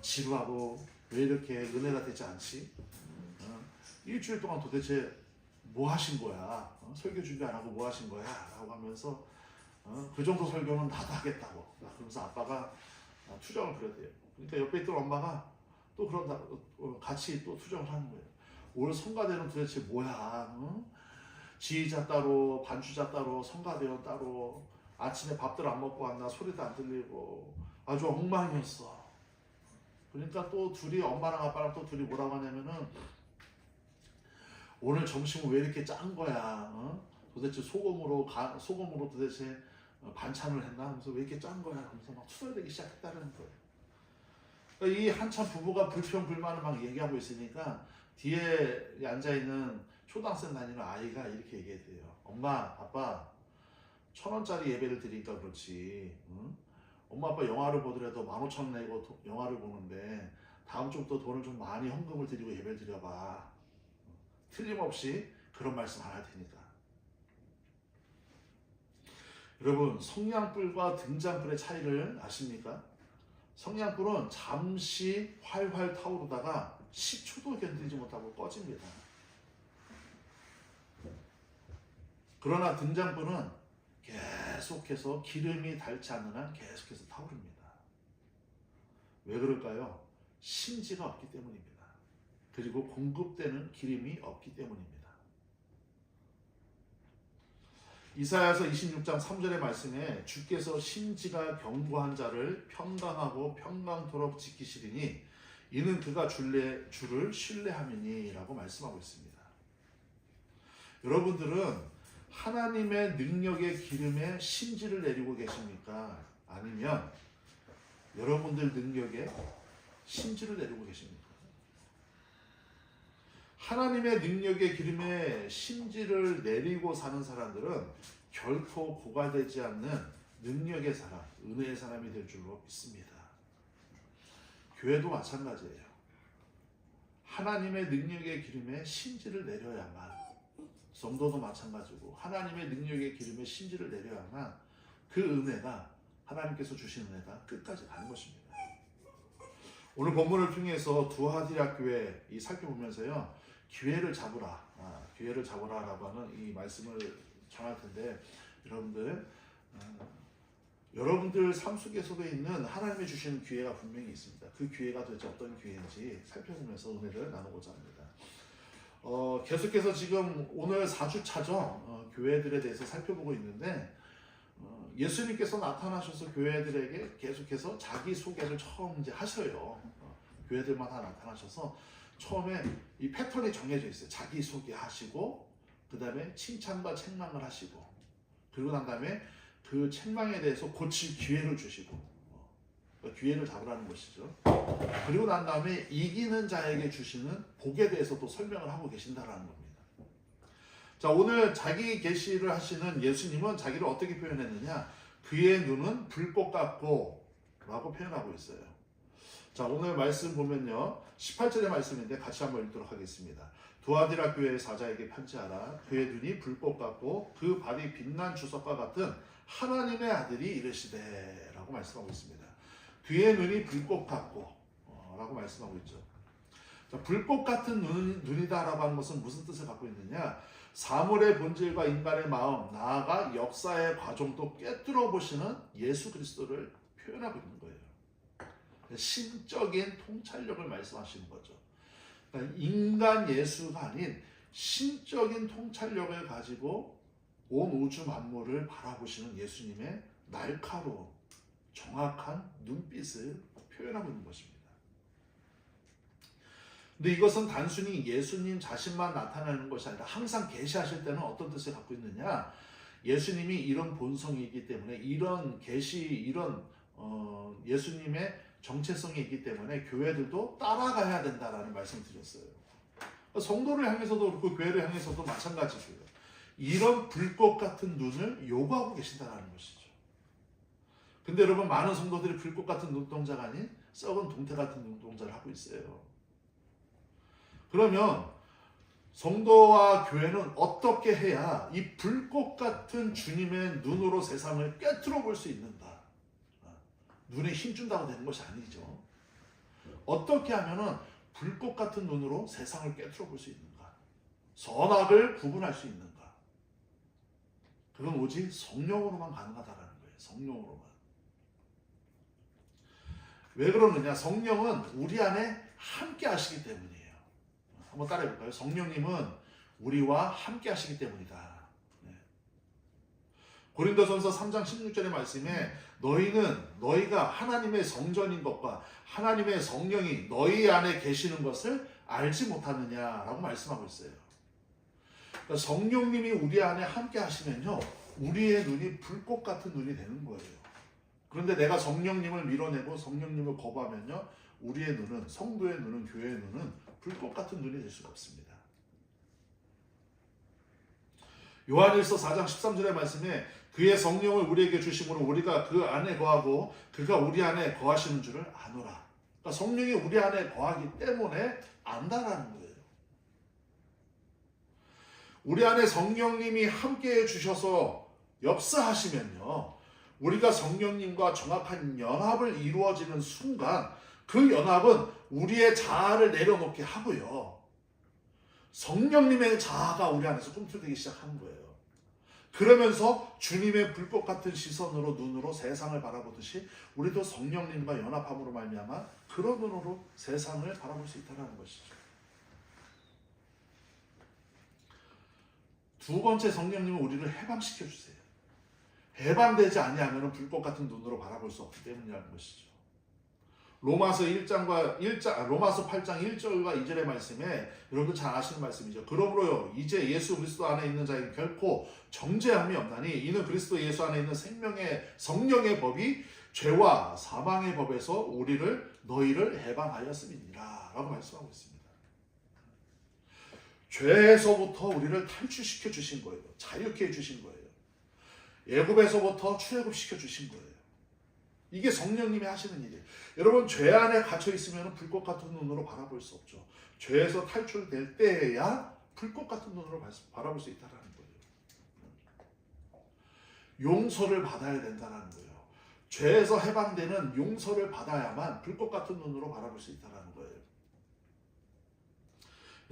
지루하고 왜 이렇게 은혜가 되지 않지? 일주일 동안 도대체 뭐 하신 거야? 설교 준비 안 하고 뭐 하신 거야? 라고 하면서 그 정도 설교는 나도 하겠다고. 그러면서 아빠가 투정을 부렸대요. 그러니까 옆에 있던 엄마가 또 그런다, 같이 또 투정을 하는 거예요. 오늘 성가대는 도대체 뭐야? 지휘자 따로, 반주자 따로, 성가대원 따로, 아침에 밥들 안 먹고 왔나, 소리도 안 들리고 아주 엉망이었어. 그러니까 또 둘이, 엄마랑 아빠랑 또 둘이 뭐라고 하냐면은, 오늘 점심은 왜 이렇게 짠 거야? 도대체 소금으로 도대체 반찬을 했나? 하면서 왜 이렇게 짠 거야? 하면서 막 투덜대기 시작했다는 거예요. 그러니까 이 한참 부부가 불평불만을 막 얘기하고 있으니까 뒤에 앉아있는 초등학생 다니는 아이가 이렇게 얘기해요. 엄마, 아빠, 1,000원짜리 예배를 드리니까 그렇지. 엄마, 아빠 영화를 보더라도 15,000원 내고 영화를 보는데 다음 주부터 돈을 좀 많이 헌금을 드리고 예배를 드려봐. 틀림없이 그런 말씀 안 할 테니까. 여러분, 성냥불과 등잔불의 차이를 아십니까? 성냥불은 잠시 활활 타오르다가 10초도 견디지 못하고 꺼집니다. 그러나 등잔불은 계속해서 기름이 닳지 않는 한 계속해서 타오릅니다. 왜 그럴까요? 심지가 없기 때문입니다. 그리고 공급되는 기름이 없기 때문입니다. 이사야서 26장 3절의 말씀에 주께서 심지가 견고한 자를 평강하고 평강토록 지키시리니 이는 그가 주를 신뢰함이니 라고 말씀하고 있습니다. 여러분들은 하나님의 능력의 기름에 심지를 내리고 계십니까? 아니면 여러분들 능력에 심지를 내리고 계십니까? 하나님의 능력의 기름에 심지를 내리고 사는 사람들은 결코 고갈되지 않는 능력의 사람, 은혜의 사람이 될 줄로 믿습니다. 교회도 마찬가지예요. 하나님의 능력의 기름에 심지를 내려야만, 성도도 마찬가지고 하나님의 능력의 기름에 심지를 내려야만 그 은혜가, 하나님께서 주신 은혜가 끝까지 가는 것입니다. 오늘 본문을 통해서 두아디라 교회 살펴보면서요, 기회를 잡으라, 기회를 잡으라라고 하는 이 말씀을 전할 텐데, 여러분들 삶 속에서도 있는 하나님이 주시는 기회가 분명히 있습니다. 그 기회가 도대체 어떤 기회인지 살펴보면서 은혜를 나누고자 합니다. 계속해서 지금 오늘 4주차죠. 교회들에 대해서 살펴보고 있는데, 예수님께서 나타나셔서 교회들에게 계속해서 자기 소개를 처음 이제 하셔요. 교회들마다 나타나셔서 처음에 이 패턴이 정해져 있어요. 자기 소개하시고, 그 다음에 칭찬과 책망을 하시고, 그리고 난 다음에 그 책망에 대해서 고칠 기회를 주시고, 기회를 잡으라는 것이죠. 그리고 난 다음에 이기는 자에게 주시는 복에 대해서도 설명을 하고 계신다라는 겁니다. 자, 오늘 자기 계시를 하시는 예수님은 자기를 어떻게 표현했느냐? 그의 눈은 불꽃 같고 라고 표현하고 있어요. 자, 오늘 말씀 보면요, 18절의 말씀인데 같이 한번 읽도록 하겠습니다. 두아디라 교회의 사자에게 편지하라. 그의 눈이 불꽃 같고 그 발이 빛난 주석과 같은 하나님의 아들이 이르시되 라고 말씀하고 있습니다. 그의 눈이 불꽃 같고 라고 말씀하고 있죠. 자, 불꽃 같은 눈이다라고 하는 것은 무슨 뜻을 갖고 있느냐? 사물의 본질과 인간의 마음, 나아가 역사의 과정도 꿰뚫어 보시는 예수 그리스도를 표현하고 있는 거예요. 신적인 통찰력을 말씀하시는 거죠. 그러니까 인간 예수가 아닌 신적인 통찰력을 가지고 온 우주 만물을 바라보시는 예수님의 날카로운 정확한 눈빛을 표현하고 있는 것입니다. 근데 이것은 단순히 예수님 자신만 나타나는 것이 아니라 항상 계시하실 때는 어떤 뜻을 갖고 있느냐? 예수님이 이런 본성이 있기 때문에, 이런 계시, 이런 예수님의 정체성이 있기 때문에 교회들도 따라가야 된다라는 말씀을 드렸어요. 성도를 향해서도 그렇고 교회를 향해서도 마찬가지고요. 이런 불꽃 같은 눈을 요구하고 계신다는 것이죠. 근데 여러분, 많은 성도들이 불꽃 같은 눈동자가 아닌 썩은 동태 같은 눈동자를 하고 있어요. 그러면 성도와 교회는 어떻게 해야 이 불꽃 같은 주님의 눈으로 세상을 꿰뚫어 볼 수 있는가? 눈에 힘준다고 되는 것이 아니죠. 어떻게 하면은 불꽃 같은 눈으로 세상을 꿰뚫어 볼 수 있는가? 선악을 구분할 수 있는가? 그건 오직 성령으로만 가능하다라는 거예요. 성령으로만. 왜 그러느냐? 성령은 우리 안에 함께 하시기 때문이에요. 한번 따라해 볼까요? 성령님은 우리와 함께 하시기 때문이다. 고린도전서 3장 16절의 말씀에 너희가 하나님의 성전인 것과 하나님의 성령이 너희 안에 계시는 것을 알지 못하느냐라고 말씀하고 있어요. 그러니까 성령님이 우리 안에 함께 하시면요, 우리의 눈이 불꽃 같은 눈이 되는 거예요. 그런데 내가 성령님을 밀어내고 성령님을 거부하면요, 우리의 눈은, 성도의 눈은, 교회의 눈은 불꽃 같은 눈이 될 수가 없습니다. 요한일서 4장 13절의 말씀에 그의 성령을 우리에게 주심으로 우리가 그 안에 거하고 그가 우리 안에 거하시는 줄을 아노라. 그러니까 성령이 우리 안에 거하기 때문에 안다라는 거예요. 우리 안에 성령님이 함께해 주셔서 역사하시면요, 우리가 성령님과 정확한 연합을 이루어지는 순간 그 연합은 우리의 자아를 내려놓게 하고요, 성령님의 자아가 우리 안에서 꿈틀대기 시작하는 거예요. 그러면서 주님의 불꽃 같은 시선으로, 눈으로 세상을 바라보듯이 우리도 성령님과 연합함으로 말미암아 그런 눈으로 세상을 바라볼 수 있다는 것이죠. 두 번째, 성령님은 우리를 해방시켜 주세요. 해방되지 아니하면 불꽃 같은 눈으로 바라볼 수 없기 때문이라는 것이죠. 로마서 8장 1절과 2절의 말씀에 여러분들 잘 아시는 말씀이죠. 그러므로요, 이제 예수 그리스도 안에 있는 자에게 결코 정죄함이 없나니 이는 그리스도 예수 안에 있는 생명의 성령의 법이 죄와 사망의 법에서 너희를 해방하였음이니라 라고 말씀하고 있습니다. 죄에서부터 우리를 탈출시켜 주신 거예요. 자유케 해주신 거예요. 애굽에서부터 출애굽시켜 주신 거예요. 이게 성령님이 하시는 일이에요. 여러분, 죄 안에 갇혀 있으면 불꽃 같은 눈으로 바라볼 수 없죠. 죄에서 탈출될 때에야 불꽃 같은 눈으로 바라볼 수 있다는 거예요. 용서를 받아야 된다는 거예요. 죄에서 해방되는 용서를 받아야만 불꽃 같은 눈으로 바라볼 수 있다는 거예요.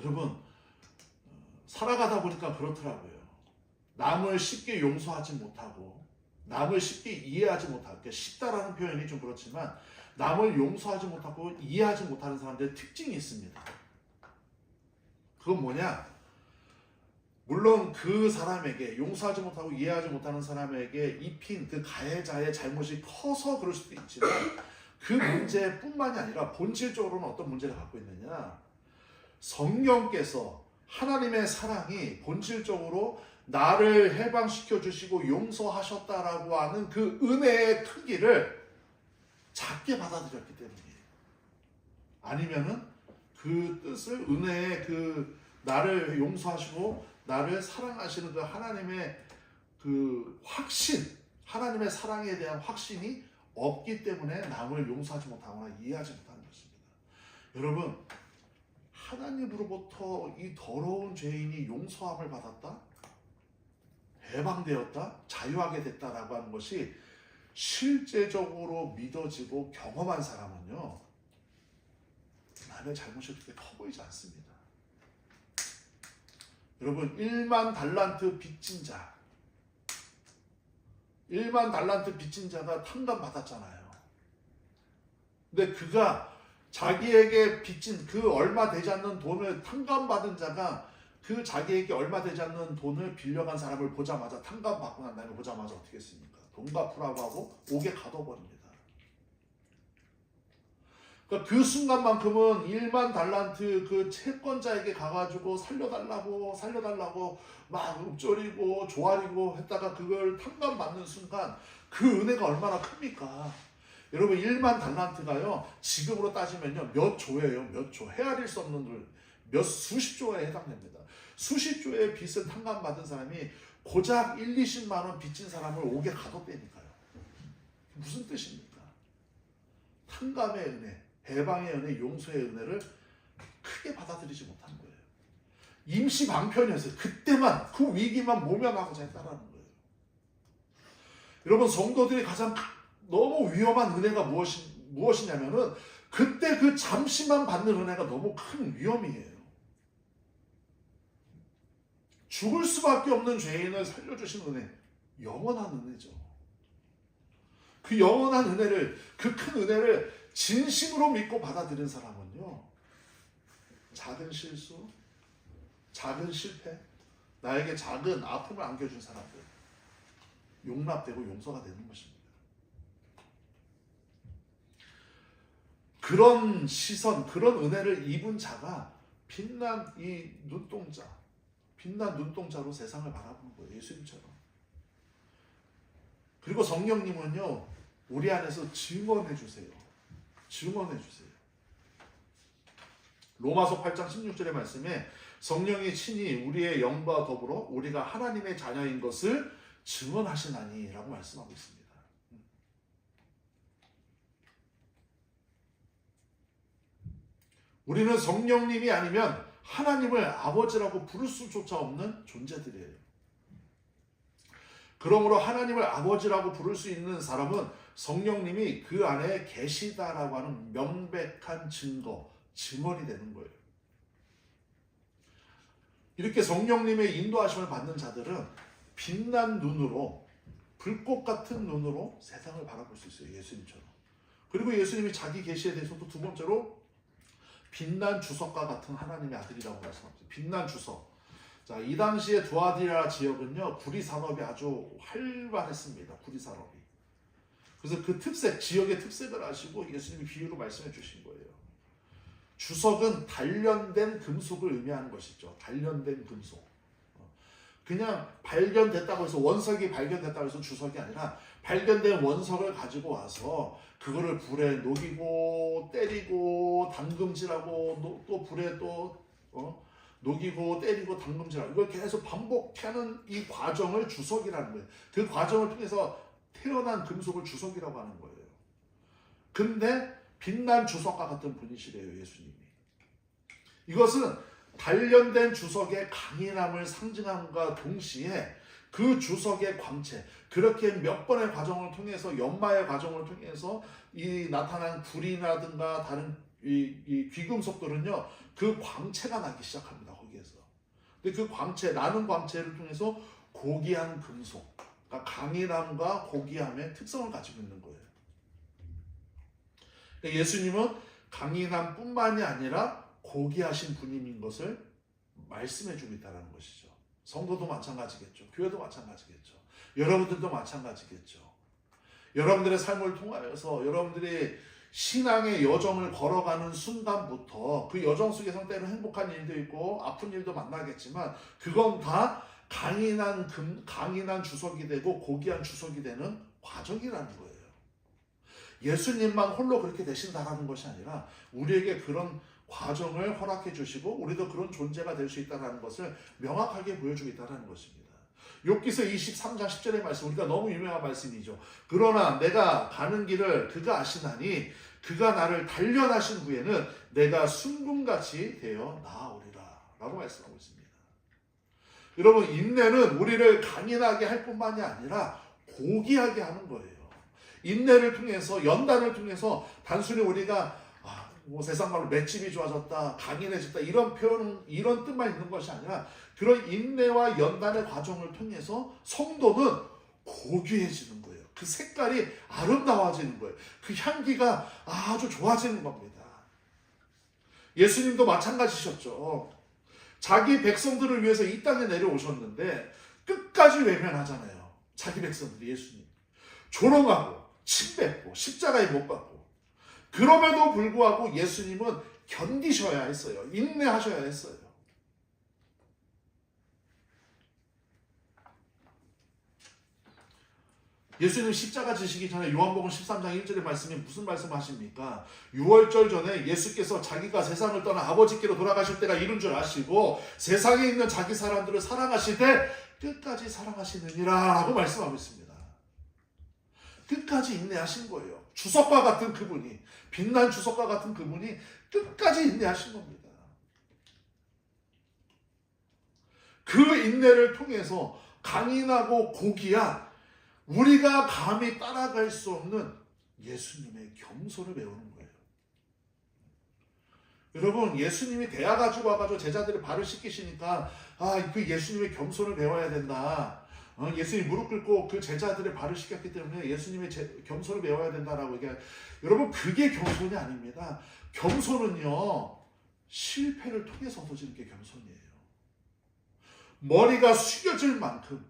여러분, 살아가다 보니까 그렇더라고요. 남을 쉽게 용서하지 못하고 남을 쉽게 이해하지 못하고, 그러니까 쉽다라는 표현이 좀 그렇지만 남을 용서하지 못하고 이해하지 못하는 사람들의 특징이 있습니다. 그건 뭐냐? 물론 그 사람에게, 용서하지 못하고 이해하지 못하는 사람에게 입힌 그 가해자의 잘못이 커서 그럴 수도 있지만 그 문제뿐만이 아니라 본질적으로는 어떤 문제를 갖고 있느냐? 성령께서, 하나님의 사랑이 본질적으로 나를 해방시켜 주시고 용서하셨다라고 하는 그 은혜의 크기를 작게 받아들였기 때문이에요. 아니면은 그 뜻을, 은혜의 그 나를 용서하시고 나를 사랑하시는 그 하나님의 그 확신, 하나님의 사랑에 대한 확신이 없기 때문에 남을 용서하지 못하거나 이해하지 못하는 것입니다. 여러분, 하나님으로부터 이 더러운 죄인이 용서함을 받았다, 해방되었다, 자유하게 됐다라고 하는 것이 실제적으로 믿어지고 경험한 사람은요, 남의 잘못이 그렇게 커 보이지 않습니다. 여러분, 1만 달란트 빚진 자, 1만 달란트 빚진 자가 탕감 받았잖아요. 근데 그가 자기에게 빚진 그 얼마 되지 않는 돈을 탕감 받은 자가 그 자기에게 얼마 되지 않는 돈을 빌려간 사람을 보자마자, 탕감 받고 난 다음에 보자마자 어떻게 했습니까? 돈 갚으라고 하고 옥에 가둬버립니다. 그러니까 그 순간만큼은 1만 달란트 그 채권자에게 가가지고 살려달라고 막 읊조리고 조아리고 했다가 그걸 탕감 받는 순간 그 은혜가 얼마나 큽니까? 여러분, 1만 달란트가요, 지금으로 따지면요 몇 조예요. 몇 조. 헤아릴 수 없는 돈, 몇 수십 조에 해당됩니다. 수십 조의 빚을 탕감받은 사람이 고작 1, 20만 원 빚진 사람을 옥에 가뒀다니까요. 무슨 뜻입니까? 탕감의 은혜, 해방의 은혜, 용서의 은혜를 크게 받아들이지 못한 거예요. 임시 방편이었어요. 그때만, 그 위기만 모면하고자 했다는 거예요. 여러분, 성도들이 가장 너무 위험한 은혜가 무엇이냐면은 그때 그 잠시만 받는 은혜가 너무 큰 위험이에요. 죽을 수밖에 없는 죄인을 살려주신 은혜, 영원한 은혜죠. 그 영원한 은혜를, 그 큰 은혜를 진심으로 믿고 받아들인 사람은요, 작은 실수, 작은 실패, 나에게 작은 아픔을 안겨준 사람들 용납되고 용서가 되는 것입니다. 그런 시선, 그런 은혜를 입은 자가 빛난 이 눈동자, 빛난 눈동자로 세상을 바라보는 거예요. 예수님처럼. 그리고 성령님은요, 우리 안에서 증언해 주세요. 증언해 주세요. 로마서 8장 16절의 말씀에 성령이 친히 우리의 영과 더불어 우리가 하나님의 자녀인 것을 증언하시나니 라고 말씀하고 있습니다. 우리는 성령님이 아니면 하나님을 아버지라고 부를 수조차 없는 존재들이에요. 그러므로 하나님을 아버지라고 부를 수 있는 사람은 성령님이 그 안에 계시다라고 하는 명백한 증거, 증언이 되는 거예요. 이렇게 성령님의 인도하심을 받는 자들은 빛난 눈으로, 불꽃 같은 눈으로 세상을 바라볼 수 있어요. 예수님처럼. 그리고 예수님이 자기 계시에 대해서도 두 번째로 빛난 주석과 같은 하나님의 아들이라고 말씀합니다. 빛난 주석. 자, 이 당시에 두아디라 지역은요, 구리 산업이 아주 활발했습니다. 구리 산업이. 그래서 그 특색, 지역의 특색을 아시고 예수님이 비유로 말씀해 주신 거예요. 주석은 단련된 금속을 의미하는 것이죠. 단련된 금속. 그냥 발견됐다고 해서, 원석이 발견됐다고 해서 주석이 아니라 발견된 원석을 가지고 와서 그거를 불에 녹이고 때리고 담금질하고 또 불에 또 녹이고 때리고 담금질하고, 이걸 계속 반복하는 이 과정을 주석이라는 거예요. 그 과정을 통해서 태어난 금속을 주석이라고 하는 거예요. 근데 빛난 주석과 같은 분이시래요, 예수님이. 이것은 단련된 주석의 강인함을 상징함과 동시에 그 주석의 광채, 그렇게 몇 번의 과정을 통해서, 연마의 과정을 통해서 이 나타난 불이라든가 다른 이 귀금속들은요, 그 광채가 나기 시작합니다. 거기에서. 근데 그 광채, 나는 광채를 통해서 고귀한 금속, 그러니까 강인함과 고귀함의 특성을 가지고 있는 거예요. 그러니까 예수님은 강인함뿐만이 아니라 고귀하신 분인 것을 말씀해주고 있다는 것이죠. 성도도 마찬가지겠죠. 교회도 마찬가지겠죠. 여러분들도 마찬가지겠죠. 여러분들의 삶을 통하여서 여러분들이 신앙의 여정을 걸어가는 순간부터 그 여정 속에서 때로 행복한 일도 있고 아픈 일도 만나겠지만, 그건 다 강인한 주석이 되고 고귀한 주석이 되는 과정이라는 거예요. 예수님만 홀로 그렇게 되신다는 것이 아니라 우리에게 그런 과정을 허락해 주시고 우리도 그런 존재가 될 수 있다는 것을 명확하게 보여주고 있다는 것입니다. 욥기서 23장 10절의 말씀, 우리가 너무 유명한 말씀이죠. 그러나 내가 가는 길을 그가 아시나니 그가 나를 단련하신 후에는 내가 순금같이 되어 나아오리라 라고 말씀하고 있습니다. 여러분, 인내는 우리를 강인하게 할 뿐만이 아니라 고귀하게 하는 거예요. 인내를 통해서, 연단을 통해서 단순히 우리가 뭐 세상 말로 맷집이 좋아졌다, 강인해졌다, 이런 표현, 이런 뜻만 있는 것이 아니라 그런 인내와 연단의 과정을 통해서 성도는 고귀해지는 거예요. 그 색깔이 아름다워지는 거예요. 그 향기가 아주 좋아지는 겁니다. 예수님도 마찬가지셨죠. 자기 백성들을 위해서 이 땅에 내려오셨는데 끝까지 외면하잖아요. 자기 백성들이 예수님. 조롱하고 침뱉고 십자가에 못 박고. 그럼에도 불구하고 예수님은 견디셔야 했어요. 인내하셔야 했어요. 예수님 십자가 지시기 전에 요한복음 13장 1절의 말씀이 무슨 말씀하십니까? 6월절 전에 예수께서 자기가 세상을 떠나 아버지께로 돌아가실 때가 이른 줄 아시고 세상에 있는 자기 사람들을 사랑하시되 끝까지 사랑하시느니라 라고 말씀하고 있습니다. 끝까지 인내하신 거예요. 주석과 같은 그분이, 빛난 주석과 같은 그분이 끝까지 인내하신 겁니다. 그 인내를 통해서 강인하고 고귀한, 우리가 감히 따라갈 수 없는 예수님의 겸손을 배우는 거예요. 여러분, 예수님이 대야 가지고 와가지고 제자들이 발을 씻기시니까 그 예수님의 겸손을 배워야 된다. 예수님이 무릎 꿇고 그 제자들의 발을 씻겼기 때문에 예수님의 겸손을 배워야 된다라고 얘기해요. 여러분, 그게 겸손이 아닙니다. 겸손은요, 실패를 통해서 얻어지는 게 겸손이에요. 머리가 숙여질 만큼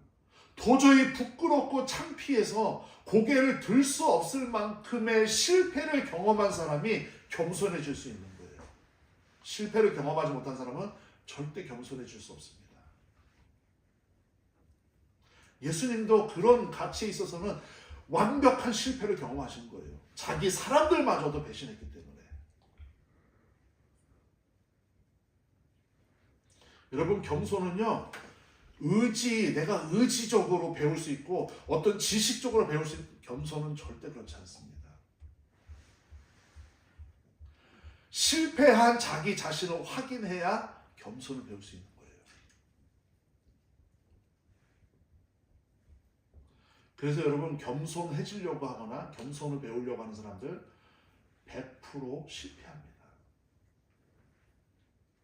도저히 부끄럽고 창피해서 고개를 들 수 없을 만큼의 실패를 경험한 사람이 겸손해질 수 있는 거예요. 실패를 경험하지 못한 사람은 절대 겸손해질 수 없습니다. 예수님도 그런 가치에 있어서는 완벽한 실패를 경험하신 거예요. 자기 사람들마저도 배신했기 때문에. 여러분, 겸손은요, 내가 의지적으로 배울 수 있고 어떤 지식적으로 배울 수 있는 겸손은 절대 그렇지 않습니다. 실패한 자기 자신을 확인해야 겸손을 배울 수 있는 거예요. 그래서 여러분, 겸손해지려고 하거나 겸손을 배우려고 하는 사람들 100% 실패합니다.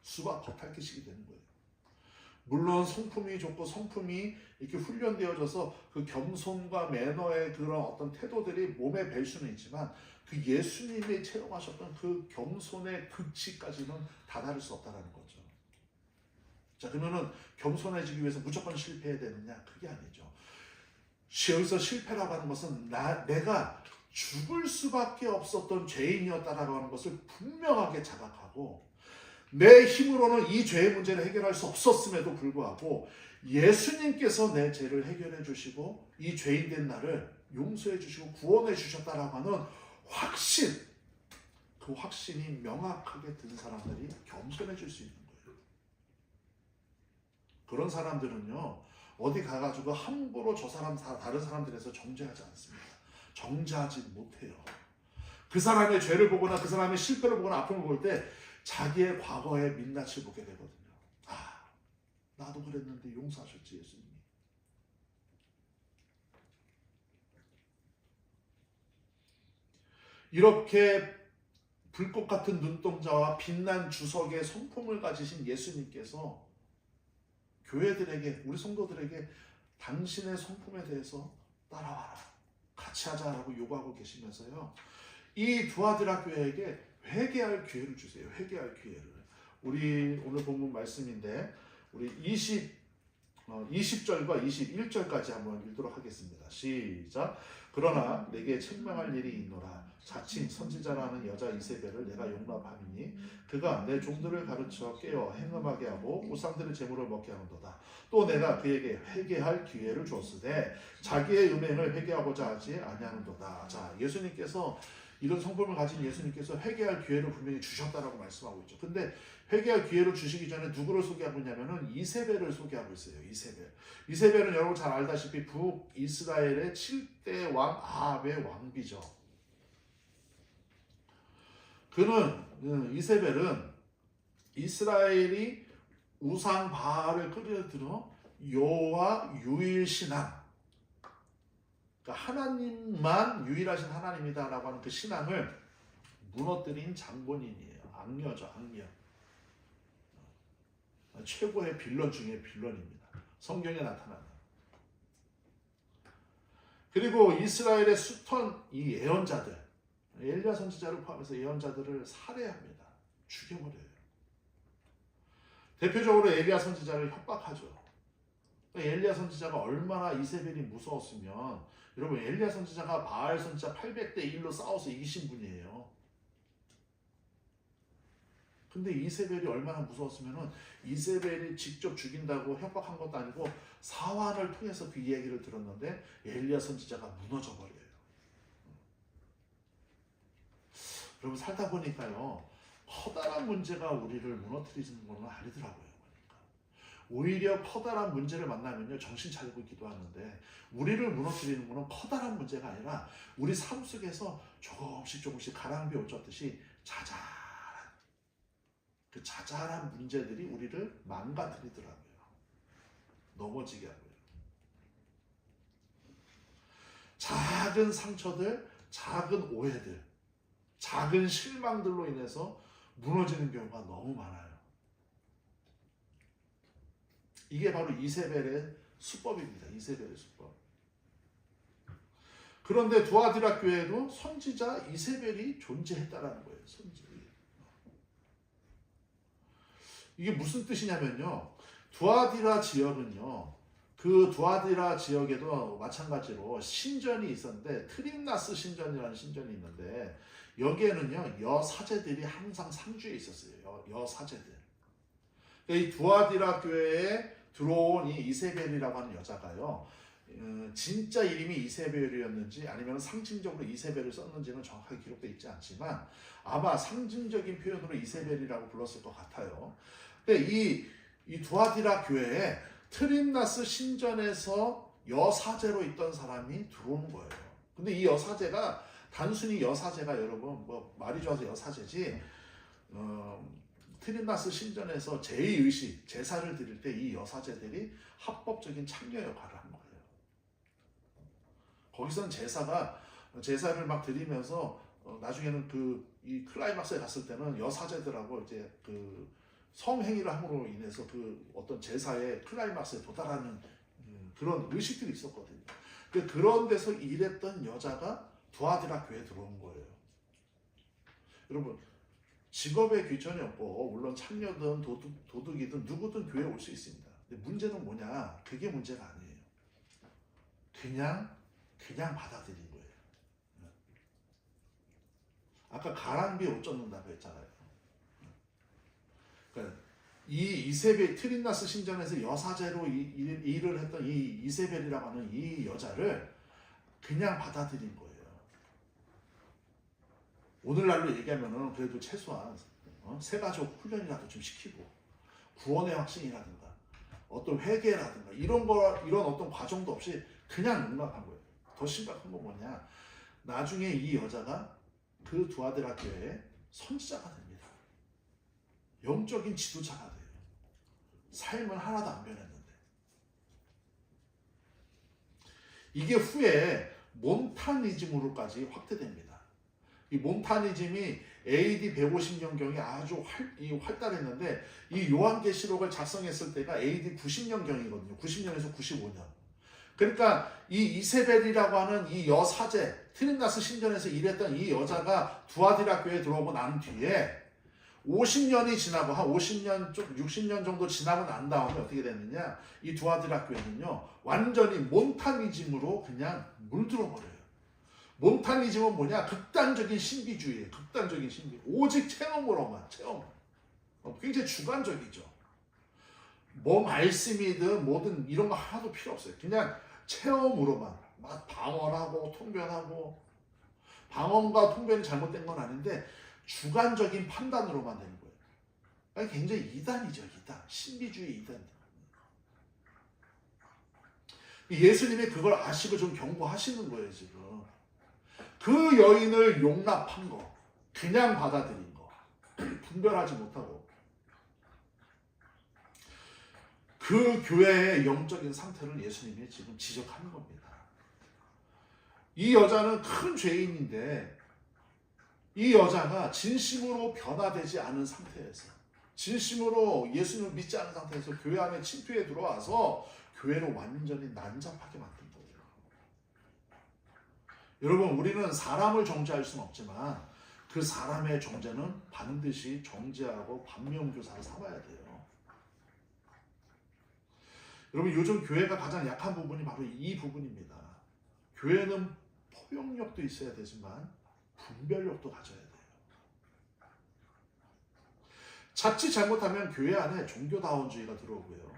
수박 겉핥기식이 되는 거예요. 물론 성품이 좋고 성품이 이렇게 훈련되어져서 그 겸손과 매너의 그런 어떤 태도들이 몸에 뵐 수는 있지만 그 예수님이 체험하셨던 그 겸손의 극치까지는 다다를 수 없다는 거죠. 자, 그러면은 겸손해지기 위해서 무조건 실패해야 되느냐? 그게 아니죠. 여기서 실패라고 하는 것은 내가 죽을 수밖에 없었던 죄인이었다라고 하는 것을 분명하게 자각하고 내 힘으로는 이 죄의 문제를 해결할 수 없었음에도 불구하고 예수님께서 내 죄를 해결해 주시고 이 죄인 된 나를 용서해 주시고 구원해 주셨다라고 하는 확신, 그 확신이 명확하게 든 사람들이 겸손해질 수 있는 거예요. 그런 사람들은요, 어디 가가지고 함부로 다른 사람들에서 정죄하지 않습니다. 정죄하지 못해요. 그 사람의 죄를 보거나 그 사람의 실패를 보거나 아픔을 볼 때 자기의 과거의 민낯을 보게 되거든요. 나도 그랬는데 용서하셨지, 예수님이. 이렇게 불꽃 같은 눈동자와 빛난 주석의 성품을 가지신 예수님께서 교회들에게, 우리 성도들에게 당신의 성품에 대해서 따라와라, 같이 하자라고 요구하고 계시면서요, 이 두아디라 교회에게 회개할 기회를 주세요. 회개할 기회를. 우리 오늘 본문 말씀인데 우리 20절과 21절까지 한번 읽도록 하겠습니다. 시작. 그러나 내게 책망할 일이 있노라. 자칭 선지자라는 여자 이세벨을 내가 용납함이니 그가 내 종들을 가르쳐 깨어 행음하게 하고 우상들의 제물을 먹게 하는도다. 또 내가 그에게 회개할 기회를 주었으되 자기의 음행을 회개하고자 하지 아니하는도다. 자, 예수님께서 이런 성품을 가진 예수님께서 회개할 기회를 분명히 주셨다라고 말씀하고 있죠. 근데 회개할 기회를 주시기 전에 누구를 소개하고 있냐면은 이세벨을 소개하고 있어요. 이세벨은 여러분 잘 알다시피 북이스라엘의 7대 왕 아합의 왕비죠. 이세벨은 이스라엘이 우상 바알을 끌어들여 여호와 유일 신앙, 그러니까 하나님만 유일하신 하나님이다라고 하는 그 신앙을 무너뜨린 장본인이에요. 악녀죠, 악녀. 최고의 빌런 중에 빌런입니다. 성경에 나타나는. 그리고 이스라엘의 숱한 이 예언자들, 엘리야 선지자를 포함해서 예언자들을 살해합니다. 죽여버려요. 대표적으로 엘리야 선지자를 협박하죠. 엘리야 선지자가 얼마나 이세벨이 무서웠으면, 여러분, 엘리야 선지자가 바알 선지자 800대 1로 싸워서 이기신 분이에요. 근데 이세벨이 얼마나 무서웠으면 이세벨이 직접 죽인다고 협박한 것도 아니고 사환을 통해서 그 이야기를 들었는데 엘리야 선지자가 무너져 버려요. 여러분, 살다 보니까요, 커다란 문제가 우리를 무너뜨리는 건 아니더라고요. 오히려 커다란 문제를 만나면요, 정신 차리고 기도하는데, 우리를 무너뜨리는 것은 커다란 문제가 아니라 우리 삶 속에서 조금씩 가랑비 옷젖듯이 자잘한 문제들이 우리를 망가뜨리더라고요. 넘어지게 하고요. 작은 상처들, 작은 오해들, 작은 실망들로 인해서 무너지는 경우가 너무 많아요. 이게 바로 이세벨의 수법입니다. 이세벨의 수법. 그런데 두아디라 교회에도 선지자 이세벨이 존재했다라는 거예요. 이게 무슨 뜻이냐면요. 두아디라 지역은요. 그 두아디라 지역에도 마찬가지로 신전이 있었는데 트림나스 신전이라는 신전이 있는데 여기에는요. 여사제들이 항상 상주해 있었어요. 여사제들. 이 두아디라 교회에 들어온 이 이세벨이라고 하는 여자가요. 진짜 이름이 이세벨이었는지 아니면 상징적으로 이세벨을 썼는지는 정확하게 기록되어 있지 않지만 아마 상징적인 표현으로 이세벨이라고 불렀을 것 같아요. 근데 이 두아디라 교회에 트림나스 신전에서 여사제로 있던 사람이 들어오는 거예요. 근데 이 여사제가 단순히 여사제가 여러분 뭐 말이 좋아서 여사제지 트림나스 신전에서 제2의식 제사를 드릴 때 이 여사제들이 합법적인 창녀 역할을 한 거예요. 거기선 제사를 막 드리면서 나중에는 이 클라이막스에 갔을 때는 여사제들하고 이제 그 성행위를 함으로 인해서 그 어떤 제사의 클라이막스에 도달하는 그런 의식들이 있었거든요. 그런 데서 일했던 여자가 두아디라 교회에 들어온 거예요. 여러분 직업에 귀천이 없고 물론 창녀든 도둑이든 누구든 교회에 올 수 있습니다. 근데 문제는 뭐냐? 그게 문제가 아니에요. 그냥 받아들인 거예요. 아까 가랑비에 옷 젖는다고 했잖아요. 그러니까 이 이세벨 트림나스 신전에서 여사제로 일을 했던 이 이세벨이라고 하는 이 여자를 그냥 받아들인 거예요. 오늘날로 얘기하면은 그래도 최소한 세가족 훈련이라도 좀 시키고 구원의 확신이라든가 어떤 회개라든가 이런 어떤 과정도 없이 그냥 용납한 거예요. 더 심각한 건 뭐냐? 나중에 이 여자가 그 두아디라 교회에 선지자가 됩니다. 영적인 지도자가 돼요. 삶은 하나도 안 변했는데. 이게 후에 몬타니즘으로까지 확대됩니다. 이 몬타니즘이 AD 150년경에 아주 활달했는데 이 요한계시록을 작성했을 때가 AD 90년경이거든요. 90년에서 95년. 그러니까 이 이세벨이라고 하는 이 여사제, 트림나스 신전에서 일했던 이 여자가 두아디라 교회에 들어오고 난 뒤에 50년이 지나고 한 50년, 60년 정도 지나고 난 다음에 어떻게 됐느냐? 이 두아디라 교회는요, 완전히 몬타니즘으로 그냥 물들어버려요. 몬타니즘은 뭐냐? 극단적인 신비주의예요. 극단적인 신비. 오직 체험으로만, 체험. 굉장히 주관적이죠. 뭐 말씀이든 뭐든 이런 거 하나도 필요 없어요. 그냥 체험으로만. 막 방언하고 통변하고. 방언과 통변이 잘못된 건 아닌데 주관적인 판단으로만 되는 거예요. 그러니까 굉장히 이단이죠. 이단. 신비주의 이단. 예수님이 그걸 아시고 좀 경고하시는 거예요. 지금. 그 여인을 용납한 거, 그냥 받아들인 거, 분별하지 못하고 그 교회의 영적인 상태를 예수님이 지금 지적하는 겁니다. 이 여자는 큰 죄인인데 이 여자가 진심으로 변화되지 않은 상태에서 진심으로 예수님을 믿지 않은 상태에서 교회 안에 침투해 들어와서 교회를 완전히 난잡하게 만든 거예요. 여러분 우리는 사람을 정죄할 수는 없지만 그 사람의 정죄는 반드시 정죄하고 반면교사를 삼아야 돼요. 여러분 요즘 교회가 가장 약한 부분이 바로 이 부분입니다. 교회는 포용력도 있어야 되지만 분별력도 가져야 돼요. 자칫 잘못하면 교회 안에 종교다원주의가 들어오고요.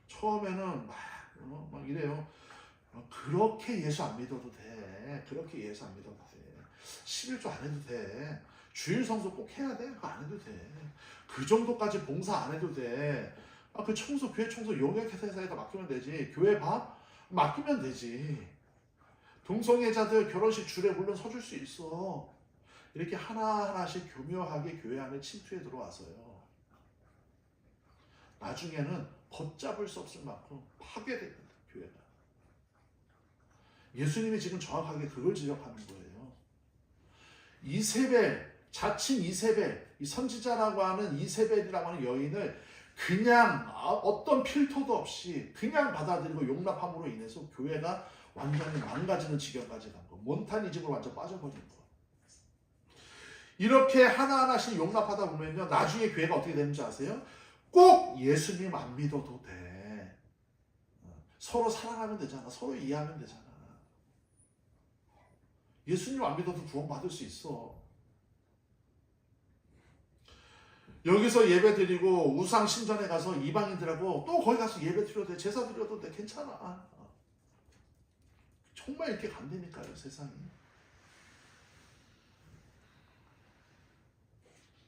처음에는 막 이래요. 그렇게 예수 안 믿어도 돼. 그렇게 예수 안 믿어도 돼. 11조 안 해도 돼. 주일 성수 꼭 해야 돼. 그거 안 해도 돼. 그 정도까지 봉사 안 해도 돼. 그 청소, 교회 청소 용역회사에다 맡기면 되지. 교회 밥? 맡기면 되지. 동성애자들 결혼식 줄에 물론 서줄 수 있어. 이렇게 하나하나씩 교묘하게 교회 안에 침투해 들어와서요. 나중에는 걷잡을 수 없을 만큼 파괴됩니다. 교회가. 예수님이 지금 정확하게 그걸 지적하는 거예요. 이세벨, 자칭 이세벨, 이 선지자라고 하는 이세벨이라고 하는 여인을 그냥 어떤 필터도 없이 그냥 받아들이고 용납함으로 인해서 교회가 완전히 망가지는 지경까지 간 거. 몬타니즘으로 완전 빠져버린 거. 이렇게 하나하나씩 용납하다 보면요, 나중에 교회가 어떻게 되는지 아세요? 꼭 예수님 안 믿어도 돼. 서로 사랑하면 되잖아. 서로 이해하면 되잖아. 예수님 안 믿어도 구원받을 수 있어. 여기서 예배 드리고 우상 신전에 가서 이방인들하고 또 거기 가서 예배 드려도 돼. 제사 드려도 돼. 괜찮아. 정말 이렇게 간다니까요, 세상이.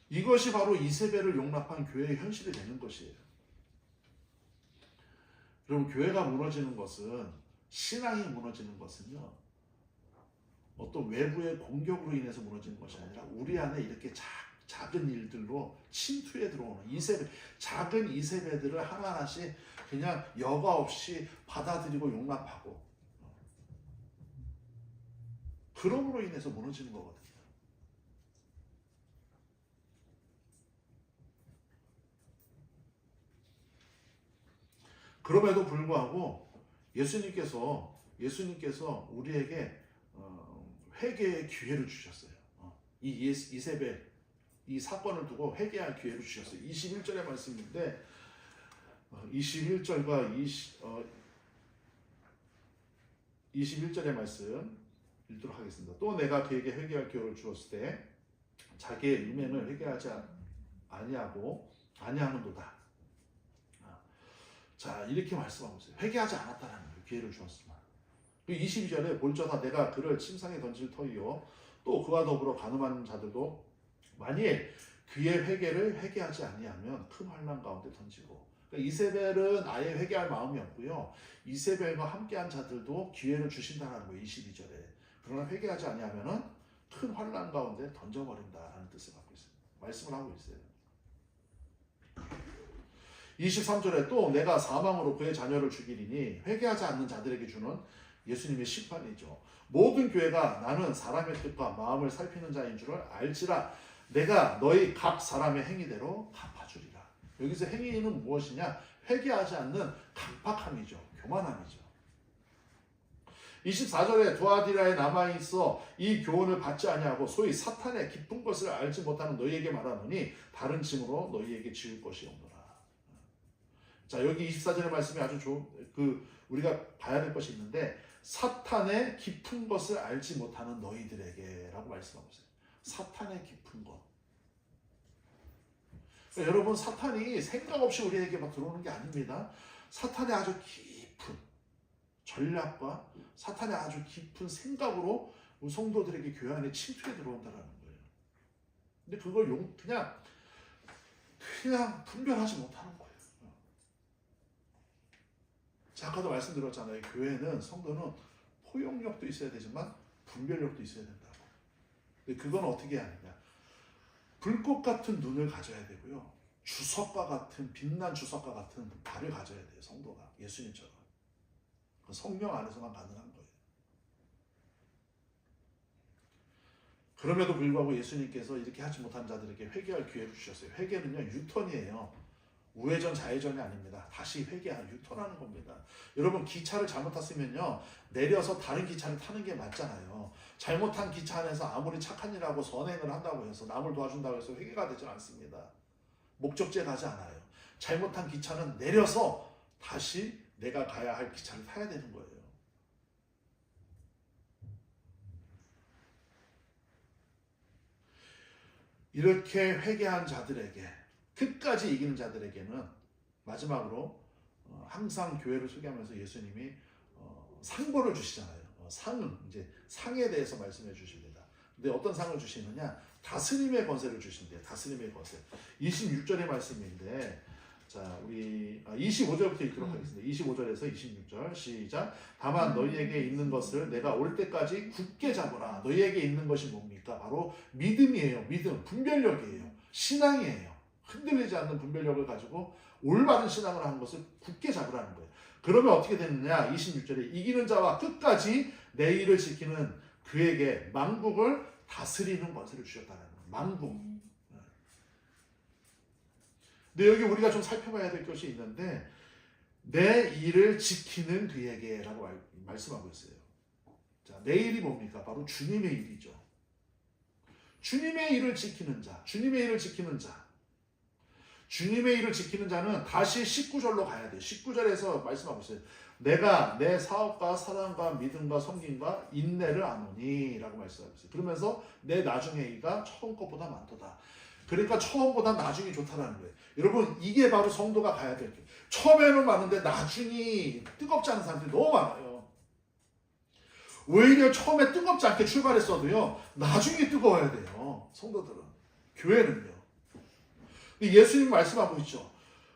이것이 바로 이세벨을 용납한 교회의 현실이 되는 것이에요. 여러분, 교회가 무너지는 것은, 신앙이 무너지는 것은요, 어떤 외부의 공격으로 인해서 무너지는 것이 아니라 우리 안에 이렇게 작은 일들로 침투해 들어오는 이세벨, 작은 이세벨들을 하나하나씩 그냥 여과 없이 받아들이고 용납하고, 그럼으로 인해서 무너지는 거거든요. 그럼에도 불구하고 예수님께서 우리에게 회개의 기회를 주셨어요. 이 이세벨, 이 사건을 두고 회개할 기회를 주셨어요. 21절의 말씀인데 21절과 21절의 말씀 읽도록 하겠습니다. 또 내가 그에게 회개할 기회를 주었을 때 자기의 일면을 회개하지 아니하는도다. 자, 이렇게 말씀하고 있어요. 회개하지 않았다라는 거예요. 기회를 주었으면. 22절에 볼저다 내가 그를 침상에 던질 터이요 또 그와 더불어 간음하는 자들도 만일 그의 회개를 회개하지 아니하면 큰 환난 가운데 던지고. 그러니까 이세벨은 아예 회개할 마음이 없고요. 이세벨과 함께한 자들도 기회를 주신다는 거예요. 22절에. 그러나 회개하지 아니하면 큰 환난 가운데 던져버린다라는 뜻을 갖고 있어요. 말씀을 하고 있어요. 23절에 또 내가 사망으로 그의 자녀를 죽이리니 회개하지 않는 자들에게 주는 예수님의 심판이죠. 모든 교회가 나는 사람의 뜻과 마음을 살피는 자인 줄을 알지라 내가 너희 각 사람의 행위대로 갚아주리라. 여기서 행위는 무엇이냐? 회개하지 않는 강팍함이죠. 교만함이죠. 24절에 두아디라에 남아있어 이 교훈을 받지 아니하고 소위 사탄의 깊은 것을 알지 못하는 너희에게 말하노니 다른 짐으로 너희에게 지을 것이 없노라. 자, 여기 24절의 말씀이 아주 우리가 봐야 될 것이 있는데 사탄의 깊은 것을 알지 못하는 너희들에게 라고 말씀하고 있어요. 사탄의 깊은 것. 그러니까 여러분, 사탄이 생각 없이 우리에게 막 들어오는 게 아닙니다. 사탄의 아주 깊은 전략과 사탄의 아주 깊은 생각으로 우리 성도들에게 교회 안에 침투해 들어온다는 거예요. 근데 그걸 그냥 분별하지 못하는 거예요. 자, 아까도 말씀드렸잖아요. 교회는, 성도는 포용력도 있어야 되지만 분별력도 있어야 된다고. 근데 그건 어떻게 해야 하느냐? 불꽃 같은 눈을 가져야 되고요. 빛난 주석과 같은 발을 가져야 돼요. 성도가 예수님처럼. 성령 안에서만 가능한 거예요. 그럼에도 불구하고 예수님께서 이렇게 하지 못한 자들에게 회개할 기회를 주셨어요. 회개는요, 유턴이에요. 우회전 좌회전이 아닙니다. 다시 회개하는, 유턴하는 겁니다. 여러분, 기차를 잘못 탔으면요 내려서 다른 기차를 타는 게 맞잖아요. 잘못한 기차 안에서 아무리 착한 일하고 선행을 한다고 해서 남을 도와준다고 해서 회개가 되지 않습니다. 목적지에 가지 않아요. 잘못한 기차는 내려서 다시 내가 가야 할 기차를 타야 되는 거예요. 이렇게 회개한 자들에게, 끝까지 이기는 자들에게는 마지막으로 항상 교회를 소개하면서 예수님이 상벌을 주시잖아요. 상에 대해서 말씀해 주십니다. 근데 어떤 상을 주시느냐? 다스림의 권세를 주신대요. 다스림의 권세. 26절의 말씀인데, 자, 우리 25절부터 읽도록 하겠습니다. 25절에서 26절 시작. 다만 너희에게 있는 것을 내가 올 때까지 굳게 잡으라. 너희에게 있는 것이 뭡니까? 바로 믿음이에요. 믿음, 분별력이에요. 신앙이에요. 흔들리지 않는 분별력을 가지고 올바른 신앙을 하는 것을 굳게 잡으라는 거예요. 그러면 어떻게 되느냐? 26절에 이기는 자와 끝까지 내 일을 지키는 그에게 만국을 다스리는 권세를 주셨다는 거예요. 만국. 근데 여기 우리가 좀 살펴봐야 될 것이 있는데 내 일을 지키는 그에게 라고 말씀하고 있어요. 자, 내 일이 뭡니까? 바로 주님의 일이죠. 주님의 일을 지키는 자, 주님의 일을 지키는 자. 주님의 일을 지키는 자는 다시 19절로 가야 돼요. 19절에서 말씀하고 있어요. 내가 내 사업과 사랑과 믿음과 섬김과 인내를 아노니 라고 말씀하고 있어요. 그러면서 내 나중의 이가 처음 것보다 많도다. 그러니까 처음보다 나중이 좋다라는 거예요. 여러분 이게 바로 성도가 가야 될 길. 처음에는 많은데 나중이 뜨겁지 않은 사람들이 너무 많아요. 오히려 처음에 뜨겁지 않게 출발했어도요. 나중에 뜨거워야 돼요. 성도들은. 교회는요. 예수님 말씀하고 있죠.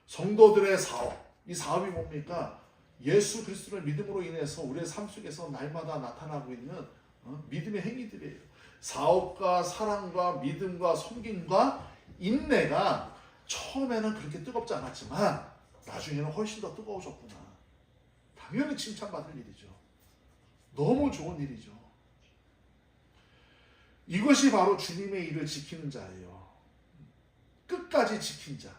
성도들의 사업. 이 사업이 뭡니까? 예수 그리스도를 믿음으로 인해서 우리의 삶 속에서 날마다 나타나고 있는 믿음의 행위들이에요. 사업과 사랑과 믿음과 섬김과 인내가 처음에는 그렇게 뜨겁지 않았지만 나중에는 훨씬 더 뜨거워졌구나. 당연히 칭찬받을 일이죠. 너무 좋은 일이죠. 이것이 바로 주님의 일을 지키는 자예요. 끝까지 지킨 자.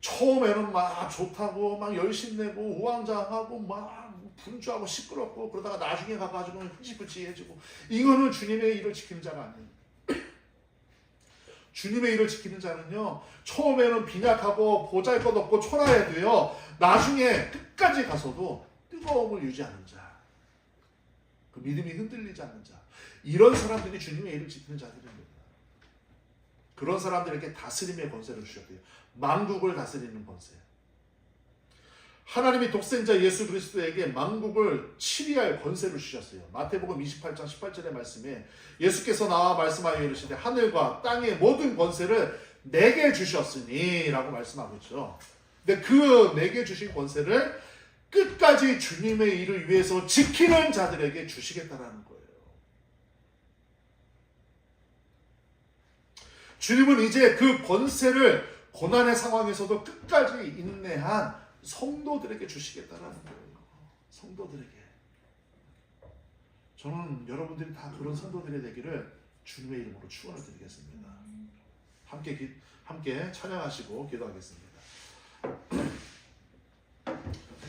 처음에는 막 좋다고 막 열심내고 우왕좌왕하고 막 분주하고 시끄럽고 그러다가 나중에 가가지고 흐지부지해지고 이거는 주님의 일을 지키는 자가 아니에요. 주님의 일을 지키는 자는요 처음에는 빈약하고 보잘것없고 초라해도요 나중에 끝까지 가서도 뜨거움을 유지하는 자, 그 믿음이 흔들리지 않는 자, 이런 사람들이 주님의 일을 지키는 자들입니다. 그런 사람들에게 다스림의 권세를 주셨대요. 만국을 다스리는 권세. 하나님이 독생자 예수 그리스도에게 만국을 치리할 권세를 주셨어요. 마태복음 28장 18절의 말씀에 예수께서 나와 말씀하여 이르시되 하늘과 땅의 모든 권세를 내게 주셨으니 라고 말씀하고 있죠. 근데 그 내게 주신 권세를 끝까지 주님의 일을 위해서 지키는 자들에게 주시겠다라는 거예요. 주님은 이제 그 권세를 고난의 상황에서도 끝까지 인내한 성도들에게 주시겠다라는 거예요. 성도들에게. 저는 여러분들이 다 그런 성도들이 되기를 주님의 이름으로 축원을 드리겠습니다. 함께 찬양하시고 기도하겠습니다.